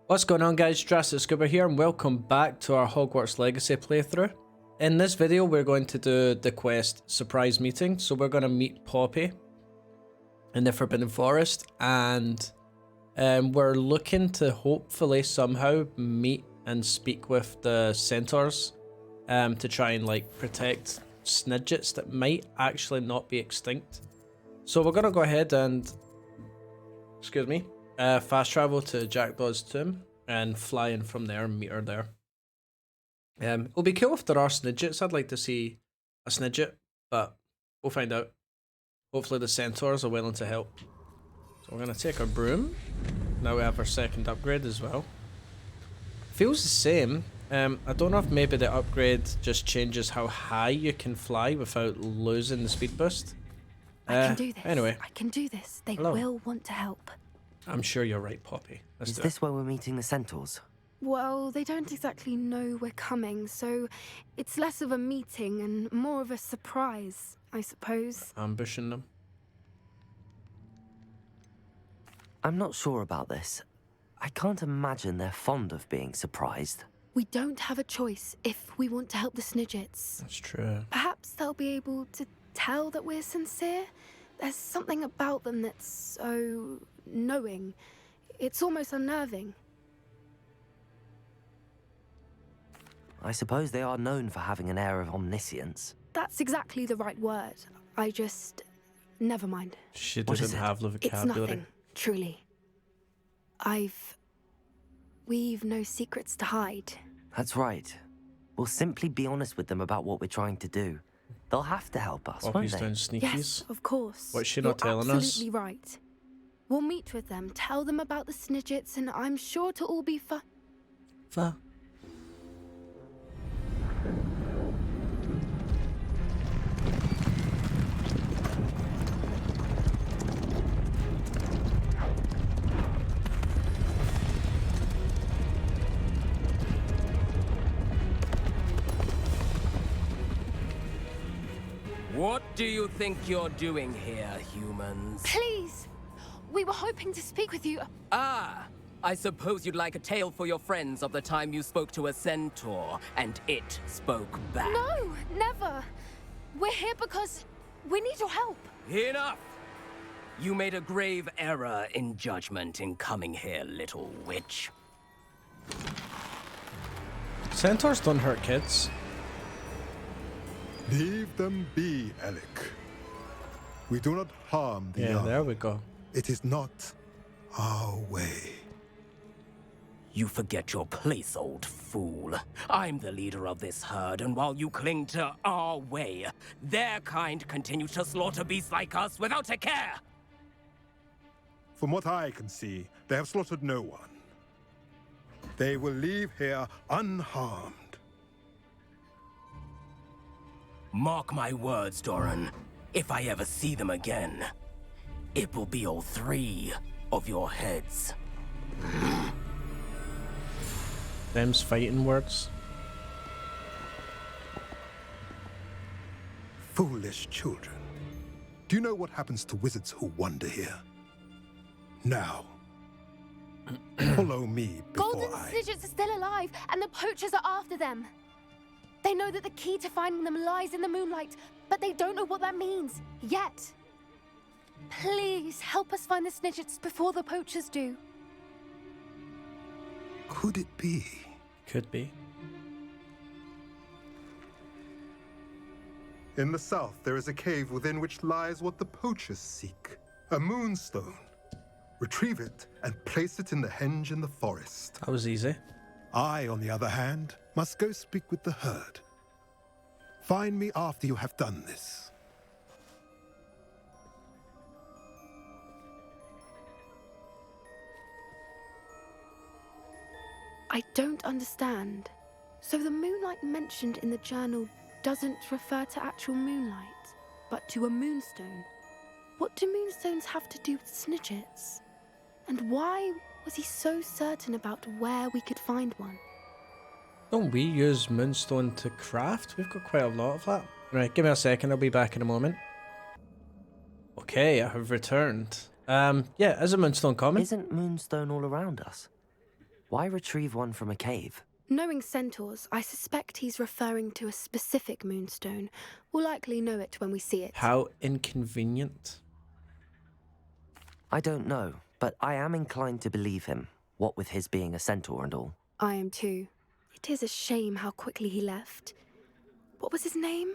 What's going on, guys? DrasticSkuba here and welcome back to our Hogwarts Legacy playthrough. In this video we're going to do the quest Surprise Meeting, so we're going to meet Poppy in the Forbidden Forest and we're looking to hopefully somehow meet and speak with the Centaurs to try and like protect Snidgets that might actually not be extinct. So we're going to go ahead and, excuse me, fast travel to Jackdaw's tomb and fly in from there and meet her there. It'll be cool if there are Snidgets. I'd like to see a Snidget, but we'll find out. Hopefully the Centaurs are willing to help. So we're going to take our broom. Now we have our second upgrade as well. Feels the same. I don't know if maybe the upgrade just changes how high you can fly without losing the speed boost. I can do this. Anyway. I can do this. They Hello. will want to help. I'm sure you're right, Poppy. Let's Is do this where we're meeting the Centaurs? Well, they don't exactly know we're coming, so it's less of a meeting and more of a surprise, I suppose. ambushing them. I'm not sure about this. I can't imagine they're fond of being surprised. We don't have a choice if we want to help the Snidgets. That's true. Perhaps they'll be able to tell that we're sincere. There's something about them that's so knowing. It's almost unnerving. I suppose they are known for having an air of omniscience. That's exactly the right word. I just... Never mind. She What is doesn't it? have the It's vocabulary. nothing, truly. We've no secrets to hide. That's right. We'll simply be honest with them about what we're trying to do. They'll have to help us, won't Poppy's they? doing sneakies. Yes, of course. What's she You're not telling us? absolutely right. We'll meet with them, tell them about the Snidgets, and I'm sure to all be fun. What do you think you're doing here, humans? Please! We were hoping to speak with you. Ah, I suppose you'd like a tale for your friends of the time you spoke to a centaur, and it spoke back. No, never. We're here because we need your help. Enough! You made a grave error in judgment in coming here, little witch. Centaurs don't hurt kids. Leave them be, Alec. We do not harm the Yeah, young. there we go. It is not our way. You forget your place, old fool. I'm the leader of this herd, and while you cling to our way, their kind continue to slaughter beasts like us without a care. From what I can see, they have slaughtered no one. They will leave here unharmed. Mark my words, Doran. If I ever see them again, it will be all three of your heads. Them's fighting words. Foolish children. Do you know what happens to wizards who wander here? Now, follow me before Golden I... Snidgets are still alive, and the poachers are after them. They know that the key to finding them lies in the moonlight, but they don't know what that means, yet. Please, help us find the Snidgets before the poachers do. Could it be? Could be. In the south, there is a cave within which lies what the poachers seek. A moonstone. Retrieve it and place it in the henge in the forest. That was easy. I, on the other hand, must go speak with the herd. Find me after you have done this. I don't understand. So the moonlight mentioned in the journal doesn't refer to actual moonlight, but to a moonstone. What do moonstones have to do with Snidgets? And why was he so certain about where we could find one? Don't we use moonstone to craft? We've got quite a lot of that. Right, give me a second, I'll be back in a moment. Okay, I have returned. Yeah, is a moonstone common? Isn't Moonstone all around us? Why retrieve one from a cave? Knowing Centaurs, I suspect he's referring to a specific moonstone. We'll likely know it when we see it. How inconvenient. I don't know, but I am inclined to believe him, what with his being a centaur and all. I am too. It is a shame how quickly he left. What was his name?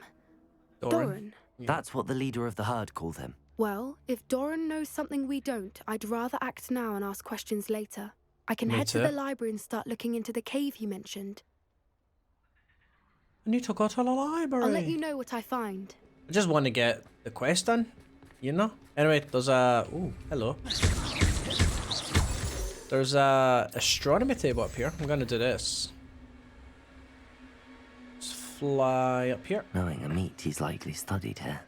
Doran. Yeah. That's what the leader of the herd called him. Well, if Doran knows something we don't, I'd rather act now and ask questions later. I can Me head to too. the library and start looking into the cave you mentioned. I need to go to the library. I'll let you know what I find. I just want to get the quest done, you know? Anyway, there's a... Ooh, hello. There's a astronomy table up here. I'm going to do this. Let's fly up here. Knowing a meat he's likely studied here.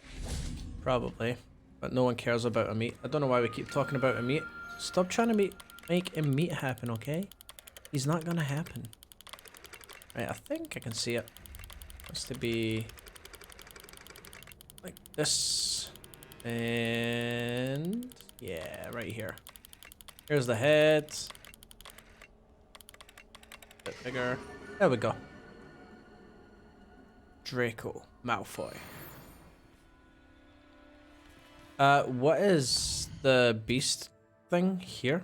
Probably. But no one cares about a meat. I don't know why we keep talking about a meat. Stop trying to make a meat happen, okay? He's not going to happen. Right, I think I can see it. Has to be like this, and yeah, right here. Here's the head. Bit bigger. There we go. Draco Malfoy. What is the beast thing here?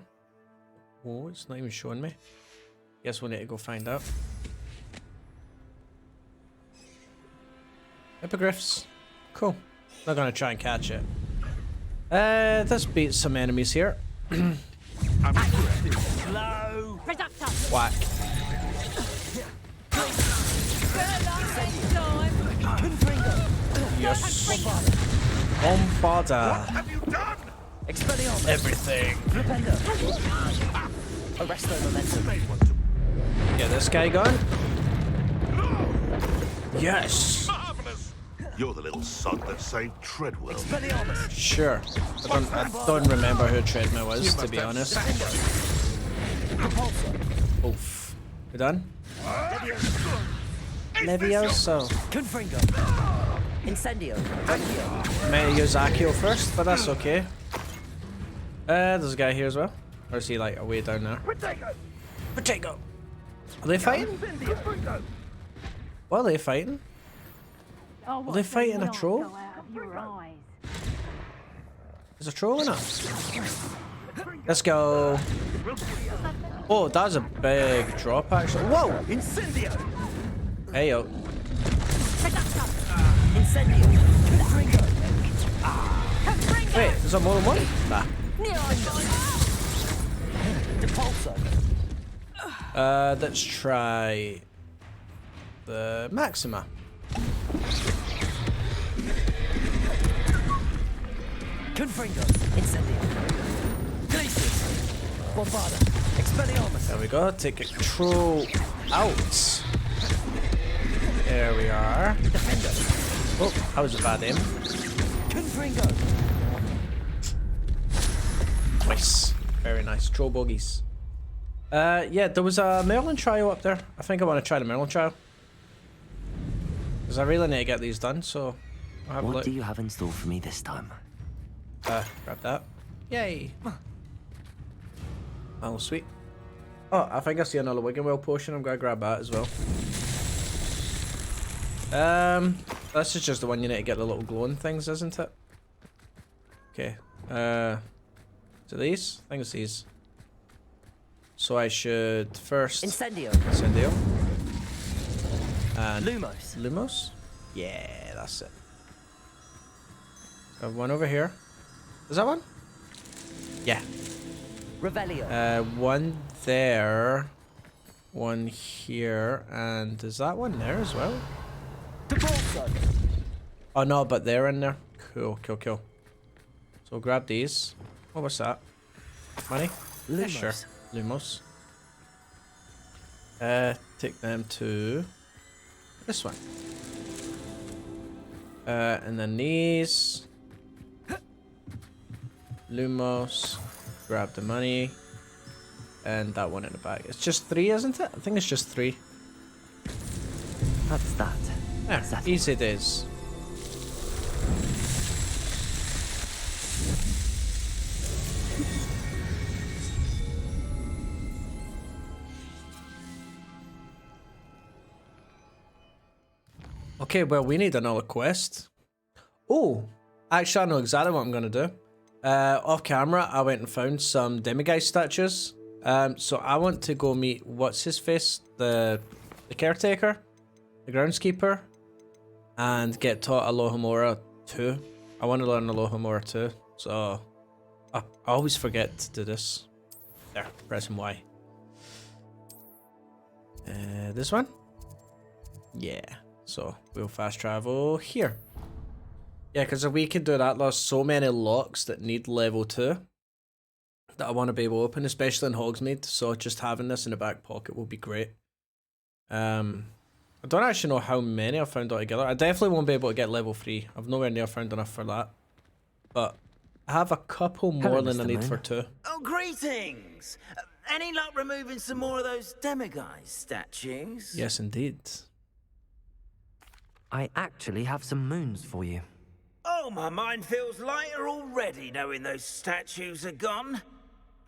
Oh, it's not even showing me. Guess we'll need to go find out. Hippogriffs. Cool. Not gonna try and catch it. Let's beat some enemies here. Slow. Whack. Yes. Bombarda. Have you done? Expelliarmus! Everything. Flipendo! Arresto momentum. Get this guy gone. Yes. Marvelous! You're the little sod that saved Treadwell. Expelliarmus! Sure. I don't remember who Treadmill was, to be honest. Oof. We done? Levioso. Confringo! Incendio! Accio! Meant to use Accio first, but that's okay. There's a guy here as well. Or is he like way down there? Potato! Are they fighting? What are they fighting? Oh, Are they fighting a troll? Go out of your eyes. There's a troll in it. Let's go. Oh, that's a big drop actually. Whoa! Incendio! Hey yo. Incendio! Confringo! Wait, is there more than one? Nah. Depulso! Let's try the Maxima. Confringo! Incendio! Glacius! Bombarda! Expelliarmus! There we go. Take control out. There we are. Defender! Oh, that was a bad aim. Confringo! Nice. Very nice. Troll bogies. Yeah, there was a Merlin trial up there. I think I want to try the Merlin trial. Because I really need to get these done, so I'll have a What look. do you have in store for me this time? Grab that. Yay. Oh, sweet. Oh, I think I see another Wiggenwell potion. I'm gonna grab that as well. This is just the one you need to get the little glowing things, isn't it? Okay. So these? I think it's these. So I should first Incendio! Incendio. And Lumos! Lumos? Yeah, that's it. I have one over here. Is that one? Yeah. Revelio! One there. One here. And is that one there as well? Depulso! Oh no, but they're in there. Cool, cool, cool. So we'll grab these. Oh, what's that? Money? Yeah, Lumos. sure. Lumos. Take them to this one. And then these. Lumos. Grab the money. And that one in the bag. It's just 3, isn't it? I think it's just 3. That's that. There, Settled. easy days. Okay, well, we need another quest. Oh, actually, I know exactly what I'm going to do. Off camera, I went and found some demiguise statues. So I want to go meet, what's his face? The caretaker? The groundskeeper? And get taught Alohomora 2. I want to learn Alohomora 2. So, I always forget to do this. There, pressing Y. This one? Yeah. So, we'll fast travel here. Yeah, because if we can do that, there's so many locks that need level 2 that I want to be able to open, especially in Hogsmeade. So just having this in the back pocket will be great. I don't actually know how many I've found altogether. I definitely won't be able to get level 3. I've nowhere near found enough for that. But I have a couple more Hello, than I Mr. need Moon. for 2. Oh, greetings! Any luck removing some more of those demiguise statues? Yes, indeed. I actually have some moons for you. Oh, my mind feels lighter already knowing those statues are gone.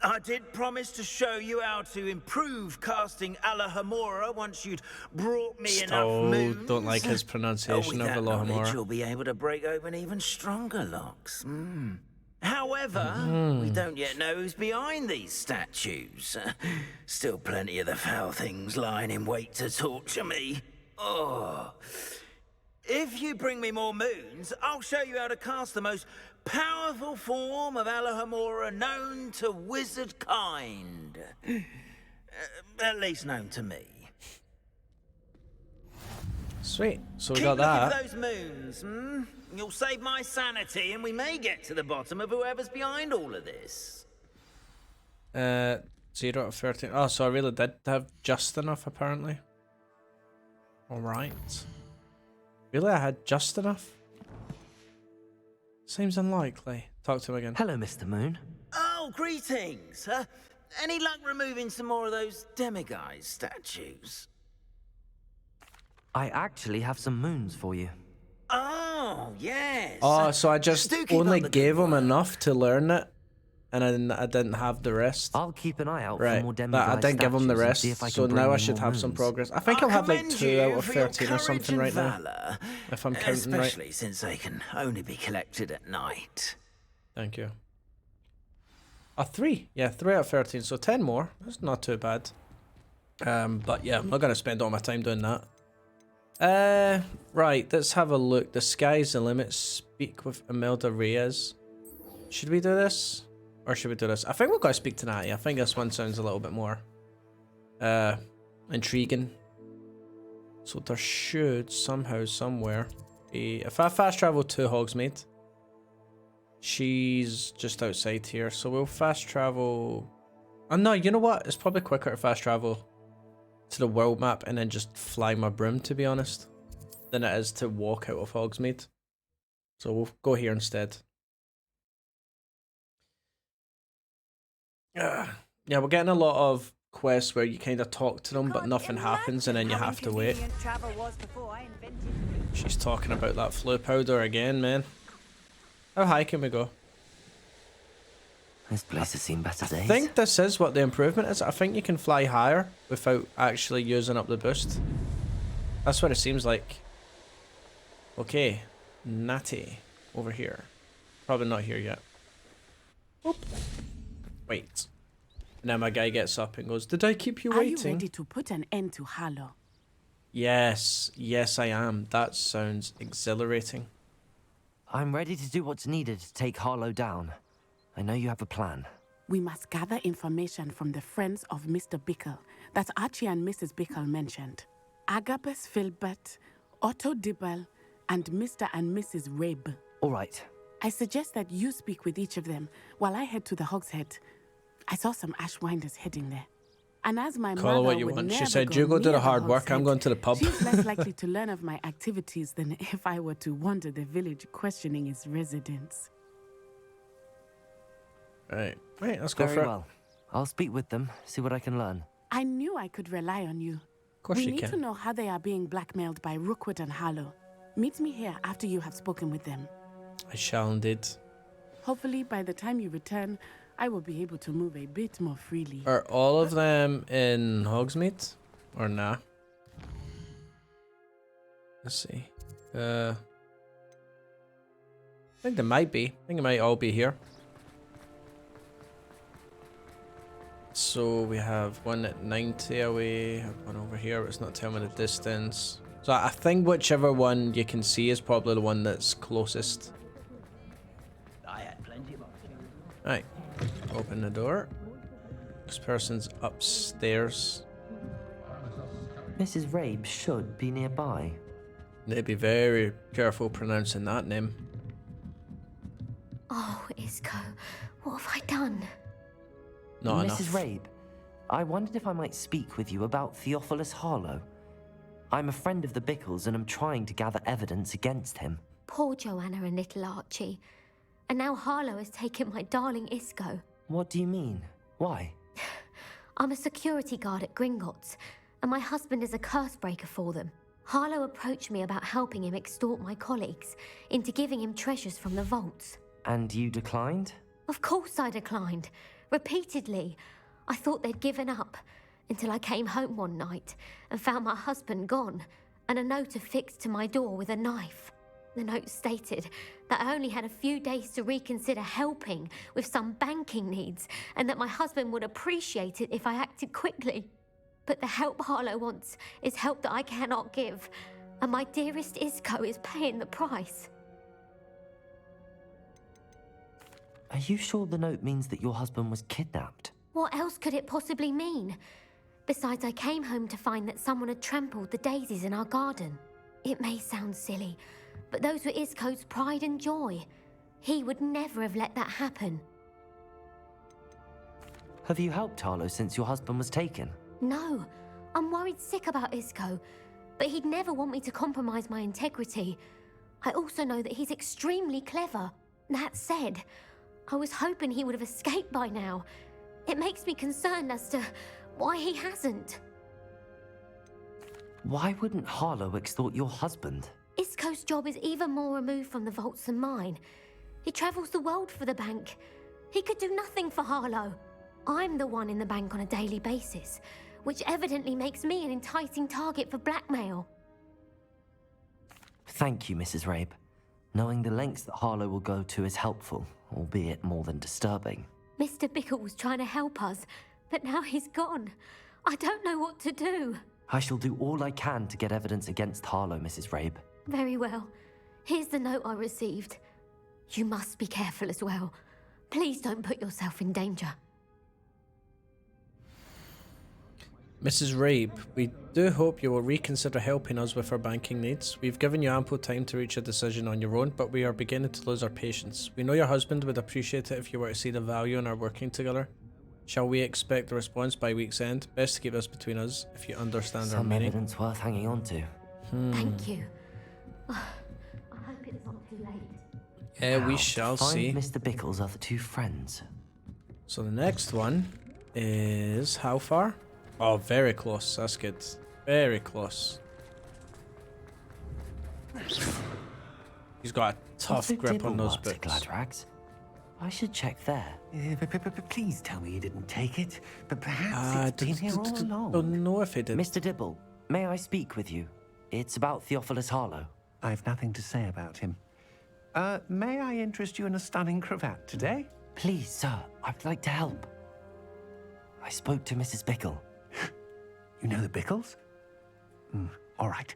I did promise to show you how to improve casting Alohomora once you'd brought me enough moons. Don't like his pronunciation With of that knowledge, Alohomora. you'll be able to break open even stronger locks. However, we don't yet know who's behind these statues. Still plenty of the foul things lying in wait to torture me. Oh. If you bring me more moons, I'll show you how to cast the most powerful form of Alohomora known to wizard kind. At least known to me. Sweet. So we Keep got looking that. for those moons, You'll save my sanity and we may get to the bottom of whoever's behind all of this. 0 out of 13. Oh, so I really did have just enough, apparently. Alright. Really? I had just enough? Seems unlikely. Talk to him again. Hello, Mr. Moon. Oh, greetings. Any luck removing some more of those demiguise statues? I actually have some moons for you. Oh, yes. Oh, so I just Do keep only up the good gave him work. enough to learn it, and I didn't have the rest. I'll keep an eye out Right, for more but demiguise I didn't give him the statues and rest, see if I so can bring now I you should more have some moons. progress. I think I'll have like commend 2 out you of for your 13 or courage something and right now, valor, if I'm counting right. especially since they can only be collected at night. Thank you. A 3. Yeah, 3 out of 13, so 10 more. That's not too bad. But yeah, I'm not going to spend all my time doing that. Right, let's have a look. The sky's the limit. Speak with Imelda Reyes. Should we do this? Or should we do this? I think we're going to speak to Natty. I think this one sounds a little bit more intriguing. So there should somehow, somewhere be... If I fast travel to Hogsmeade, she's just outside here. So we'll fast travel... Oh no, you know what? It's probably quicker to fast travel to the world map and then just fly my broom, to be honest, than it is to walk out of Hogsmeade. So we'll go here instead. Yeah, we're getting a lot of quests where you kind of talk to them but nothing happens and then you have to wait. She's talking about that flu powder again, man. How high can we go? This place has seen better days. I think this is what the improvement is. I think you can fly higher without actually using up the boost. That's what it seems like. Okay, Natty over here. Probably not here yet. Oop. Wait. Now my guy gets up and goes, "Did I keep you Are you waiting?" ready to put an end to Harlow? Yes, yes I am. That sounds exhilarating. I'm ready to do what's needed to take Harlow down. I know you have a plan. We must gather information from the friends of Mr. Bickle that Archie and Mrs. Bickle mentioned. Agabus Filbert, Otto Dibble, and Mr. and Mrs. Rabe. All right. I suggest that you speak with each of them while I head to the Hogshead. I saw some Ashwinders heading there. And as my Call her mother what you would want. She never said, go "You go do near the hard work, I'm Hogshead, going to the pub." She's less likely to learn of my activities than if I were to wander the village questioning its residents. Right, let's go Very for it. well. I'll speak with them, see what I can learn. I knew I could rely on you. Of course We you need can. to know how they are being blackmailed by Rookwood and Harlow. Meet me here after you have spoken with them. I shall indeed. Hopefully, by the time you return, I will be able to move a bit more freely. Are all of them in Hogsmeade? Or nah? Let's see. I think they might be. I think they might all be here. So we have one at 90 away, one over here, but it's not telling me the distance. So I think whichever one you can see is probably the one that's closest. Right, open the door. This person's upstairs. Mrs. Rabe should be nearby. They'd be very careful pronouncing that name. Oh, Isco, what have I done? Not Mrs. enough. Rabe, I wondered if I might speak with you about Theophilus Harlow. I'm a friend of the Bickles and I'm trying to gather evidence against him. Poor Joanna and little Archie. And now Harlow has taken my darling Isco. What do you mean? Why? I'm a security guard at Gringotts, and my husband is a curse breaker for them. Harlow approached me about helping him extort my colleagues into giving him treasures from the vaults. And you declined? Of course I declined. Repeatedly. I thought they'd given up, until I came home one night and found my husband gone, and a note affixed to my door with a knife. The note stated that I only had a few days to reconsider helping with some banking needs, and that my husband would appreciate it if I acted quickly. But the help Harlow wants is help that I cannot give, and my dearest Isco is paying the price. Are you sure the note means that your husband was kidnapped? What else could it possibly mean? Besides, I came home to find that someone had trampled the daisies in our garden. It may sound silly, but those were Isco's pride and joy. He would never have let that happen. Have you helped Harlow since your husband was taken? No, I'm worried sick about Isco, but he'd never want me to compromise my integrity. I also know that he's extremely clever. That said, I was hoping he would have escaped by now. It makes me concerned as to why he hasn't. Why wouldn't Harlow extort your husband? Isco's job is even more removed from the vaults than mine. He travels the world for the bank. He could do nothing for Harlow. I'm the one in the bank on a daily basis, which evidently makes me an enticing target for blackmail. Thank you, Mrs. Rabe. Knowing the lengths that Harlow will go to is helpful, albeit more than disturbing. Mr. Bickle was trying to help us, but now he's gone. I don't know what to do. I shall do all I can to get evidence against Harlow, Mrs. Rabe. Very well. Here's the note I received. You must be careful as well. Please don't put yourself in danger. Mrs. Rabe, we do hope you will reconsider helping us with our banking needs. We've given you ample time to reach a decision on your own, but we are beginning to lose our patience. We know your husband would appreciate it if you were to see the value in our working together. Shall we expect a response by week's end? Best to keep this between us, if you understand our meaning. Some evidence worth hanging on to. Thank you. I hope it's not too late. Yeah, we Now, shall to find see. Mr. Bickle's other two friends. So the next one is how far? Oh, very close. That's good. Very close. He's got a tough Also grip on Dibble those works at books. Gladrags. I should check there. Please tell me you didn't take it. But perhaps it's been here all along. Don't know if he did. Mr. Dibble, may I speak with you? It's about Theophilus Harlow. I've nothing to say about him. May I interest you in a stunning cravat today? Please, sir, I'd like to help. I spoke to Mrs. Bickle. You know the Bickles? All right.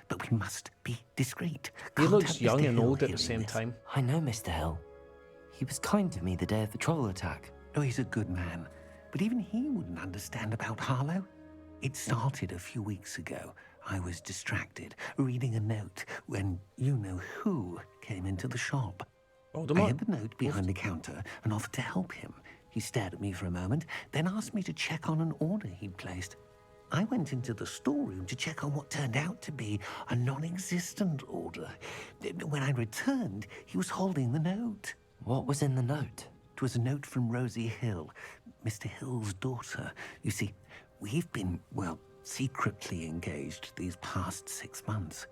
But we must be discreet. He Can't looks have young Mr. and Hill old at the hearing same this. time. I know Mr. Hill. He was kind to me the day of the troll attack. Oh, he's a good man. But even he wouldn't understand about Harlow. It started a few weeks ago. I was distracted, reading a note, when you-know-who came into the shop. I hid the note behind the counter and offered to help him. He stared at me for a moment, then asked me to check on an order he'd placed. I went into the storeroom to check on what turned out to be a non-existent order. When I returned, he was holding the note. What was in the note? It was a note from Rosie Hill, Mr. Hill's daughter. You see, we've been, well, secretly engaged these past 6 months.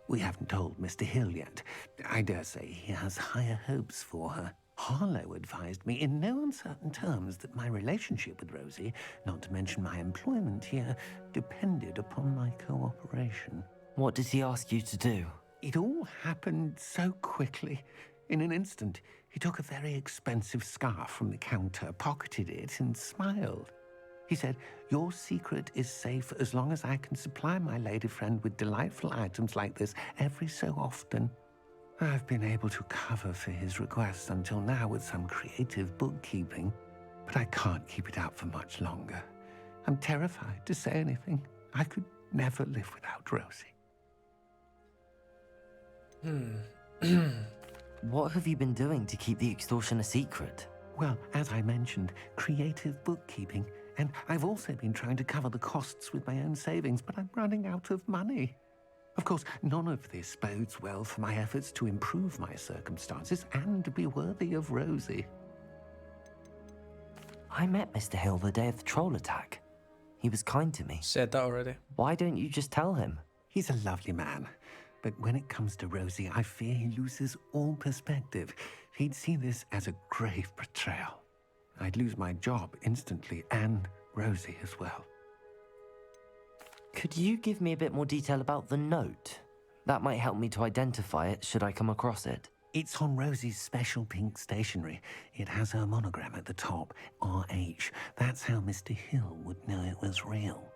We haven't told Mr. Hill yet. I dare say he has higher hopes for her. Harlow advised me in no uncertain terms that my relationship with Rosie, not to mention my employment here, depended upon my cooperation. What did he ask you to do? It all happened so quickly. In an instant, he took a very expensive scarf from the counter, pocketed it, and smiled. He said, "Your secret is safe as long as I can supply my lady friend with delightful items like this every so often." I've been able to cover for his requests until now with some creative bookkeeping, but I can't keep it up for much longer. I'm terrified to say anything. I could never live without Rosie. What have you been doing to keep the extortion a secret? Well, as I mentioned, creative bookkeeping. And I've also been trying to cover the costs with my own savings, but I'm running out of money. Of course, none of this bodes well for my efforts to improve my circumstances and be worthy of Rosie. I met Mr. Hill the day of the troll attack. He was kind to me. Said that already. Why don't you just tell him? He's a lovely man. But when it comes to Rosie, I fear he loses all perspective. He'd see this as a grave betrayal. I'd lose my job instantly, and Rosie as well. Could you give me a bit more detail about the note? That might help me to identify it should I come across it. It's on Rosie's special pink stationery. It has her monogram at the top, RH. That's how Mr. Hill would know it was real.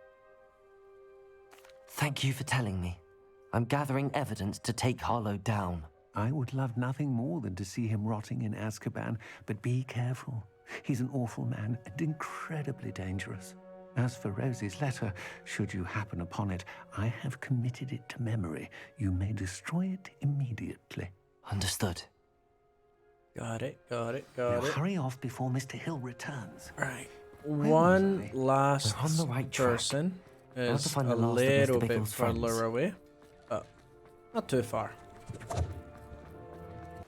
Thank you for telling me. I'm gathering evidence to take Harlow down. I would love nothing more than to see him rotting in Azkaban, but be careful. He's an awful man and incredibly dangerous. As for Rosie's letter, should you happen upon it, I have committed it to memory. You may destroy it immediately. Understood. Got it. Now hurry off before Mr. Hill returns. Right. One last We're on the right track. person to is find a the last of little Mr. bit Bickle's further friends. away, but not too far.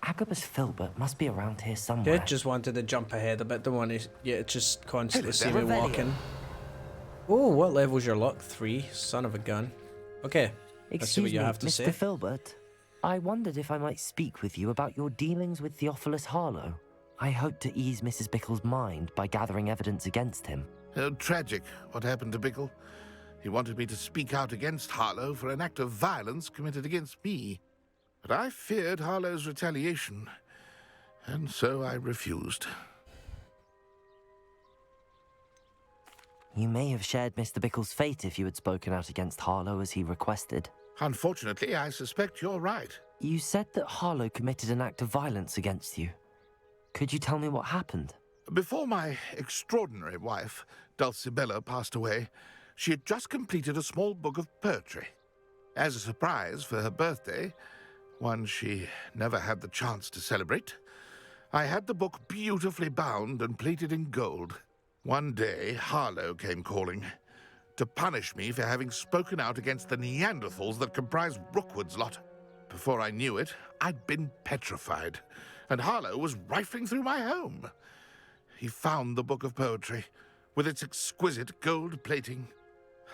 Agabus Filbert must be around here somewhere. Good, just wanted to jump ahead a bit. Don't want to, just constantly see Hello me there. walking. Oh, what level's your luck? 3. Son of a gun. Okay, let's see what you have to Mr. say. Filbert. I wondered if I might speak with you about your dealings with Theophilus Harlow. I hope to ease Mrs. Bickle's mind by gathering evidence against him. Tragic, what happened to Bickle. He wanted me to speak out against Harlow for an act of violence committed against me. But I feared Harlow's retaliation, and so I refused. You may have shared Mr. Bickle's fate if you had spoken out against Harlow as he requested. Unfortunately, I suspect you're right. You said that Harlow committed an act of violence against you. Could you tell me what happened? Before my extraordinary wife, Dulcibella, passed away, she had just completed a small book of poetry. As a surprise for her birthday, one she never had the chance to celebrate, I had the book beautifully bound and plated in gold. One day, Harlow came calling to punish me for having spoken out against the Neanderthals that comprise Rookwood's lot. Before I knew it, I'd been petrified, and Harlow was rifling through my home. He found the book of poetry, with its exquisite gold plating.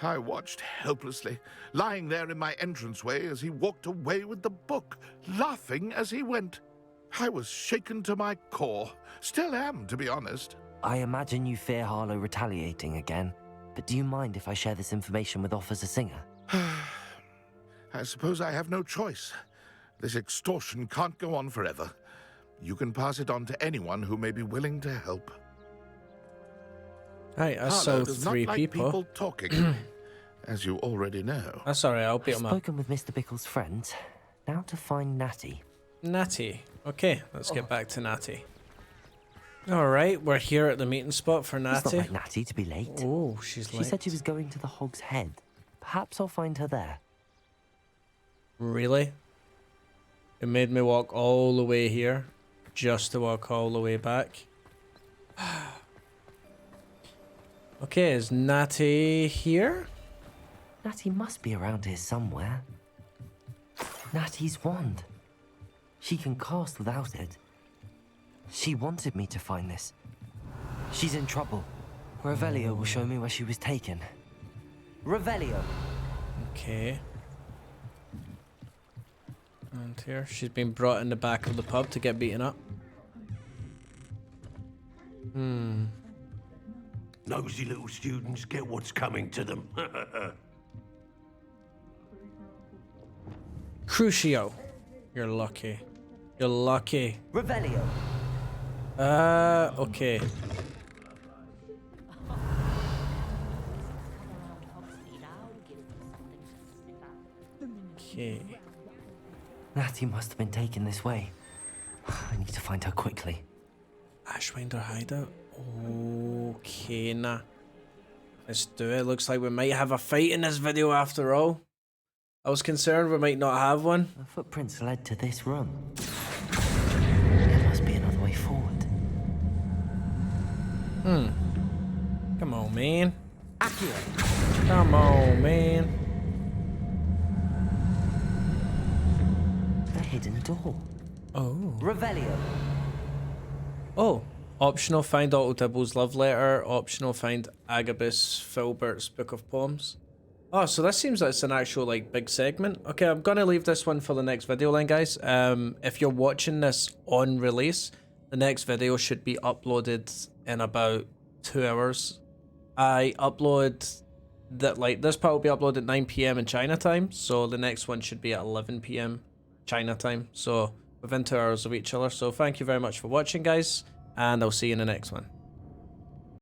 I watched helplessly, lying there in my entranceway as he walked away with the book, laughing as he went. I was shaken to my core. Still am, to be honest. I imagine you fear Harlow retaliating again, but do you mind if I share this information with Officer Singer? I suppose I have no choice. This extortion can't go on forever. You can pass it on to anyone who may be willing to help. Right, I Harlow saw does 3 not like people talking, as you already know. That's alright, I'll beat I've him up. spoken with Mr. Bickle's friends. Now to find Natty. Natty. Okay, let's get back to Natty. Alright, we're here at the meeting spot for It's not Natty. like Natty to be late. Oh, she's She late. said she was going to the Hog's Head. Perhaps I'll find her there. Really? It made me walk all the way here, just to walk all the way back. Okay, is Natty here? Natty must be around here somewhere. Natty's wand. She can cast without it. She wanted me to find this. She's in trouble. Revelio will show me where she was taken. Revelio! Okay. And here, she's been brought in the back of the pub to get beaten up. Nosy little students get what's coming to them. Crucio. You're lucky. You're lucky. Revelio. Okay. Okay. Natty must have been taken this way. I need to find her quickly. Ashwinder hideout. Okay, nah. Let's do it. Looks like we might have a fight in this video after all. I was concerned we might not have one. The footprints led to this room. There must be another way forward. Come on, man. Accio. Come on, man. The hidden door. Oh. Revelio. Oh. Optional find Otto Dibble's love letter. Optional find Agabus Filbert's book of poems. Oh, so this seems like it's an actual like big segment. Okay, I'm gonna leave this one for the next video then, guys. If you're watching this on release, the next video should be uploaded in about 2 hours. I upload that, like, this part will be uploaded at 9 PM in China time, so the next one should be at 11 PM China time, so within 2 hours of each other. So thank you very much for watching, guys, and I'll see you in the next one.